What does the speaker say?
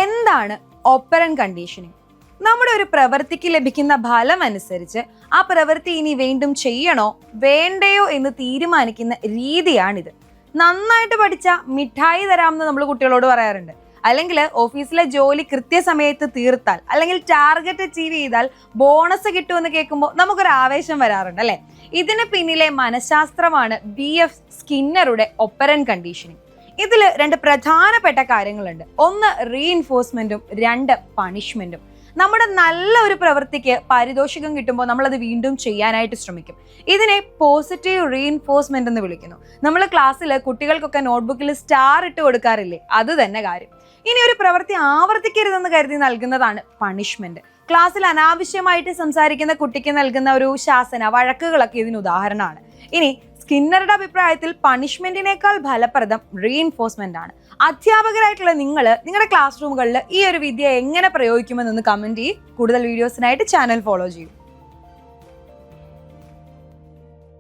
എന്താണ് operant conditioning? നമ്മുടെ ഒരു പ്രവൃത്തിക്ക് ലഭിക്കുന്ന ഫലം അനുസരിച്ച് ആ പ്രവൃത്തി ഇനി വീണ്ടും ചെയ്യണോ വേണ്ടയോ എന്ന് തീരുമാനിക്കുന്ന രീതിയാണിത്. നന്നായിട്ട് പഠിച്ച മിഠായി തരാമെന്ന് നമ്മൾ കുട്ടികളോട് പറയാറുണ്ട്. അല്ലെങ്കിൽ ഓഫീസിലെ ജോലി കൃത്യസമയത്ത് തീർത്താൽ അല്ലെങ്കിൽ ടാർഗറ്റ് അച്ചീവ് ചെയ്താൽ ബോണസ് കിട്ടുമെന്ന് കേൾക്കുമ്പോൾ നമുക്കൊരു ആവേശം വരാറുണ്ട് അല്ലെ? ഇതിന് പിന്നിലെ മനഃശാസ്ത്രമാണ് BF സ്കിന്നറുടെ ഓപ്പറന്റ് കണ്ടീഷനിങ്. ഇതിൽ രണ്ട് പ്രധാനപ്പെട്ട കാര്യങ്ങളുണ്ട്. ഒന്ന് റീഇൻഫോഴ്സ്മെന്റും, രണ്ട് പണിഷ്മെന്റും. നമ്മുടെ നല്ല ഒരു പ്രവൃത്തിക്ക് പാരിതോഷികം കിട്ടുമ്പോൾ നമ്മൾ അത് വീണ്ടും ചെയ്യാനായിട്ട് ശ്രമിക്കും. ഇതിനെ പോസിറ്റീവ് റീഇൻഫോഴ്സ്മെന്റ് എന്ന് വിളിക്കുന്നു. നമ്മൾ ക്ലാസ്സിൽ കുട്ടികൾക്കൊക്കെ നോട്ട്ബുക്കിൽ സ്റ്റാർ ഇട്ട് കൊടുക്കാറില്ലേ? അത് തന്നെ കാര്യം. ഇനി ഒരു പ്രവൃത്തി ആവർത്തിക്കരുതെന്ന് കരുതി നൽകുന്നതാണ് പണിഷ്മെന്റ്. ക്ലാസ്സിൽ അനാവശ്യമായിട്ട് സംസാരിക്കുന്ന കുട്ടിക്ക് നൽകുന്ന ഒരു ശാസന, വഴക്കുകളൊക്കെ ഇതിന് ഉദാഹരണമാണ്. ഇനി സ്കിന്നറുടെ അഭിപ്രായത്തിൽ പണിഷ്മെന്റിനേക്കാൾ ഫലപ്രദം റീഇൻഫോഴ്സ്മെന്റ് ആണ്. അധ്യാപകരായിട്ടുള്ള നിങ്ങളുടെ ക്ലാസ് റൂമുകളിൽ ഈ ഒരു വിദ്യ എങ്ങനെ പ്രയോഗിക്കുമെന്നൊന്ന് കമന്റ് ചെയ്യും. കൂടുതൽ വീഡിയോസിനായിട്ട് ചാനൽ ഫോളോ ചെയ്യും.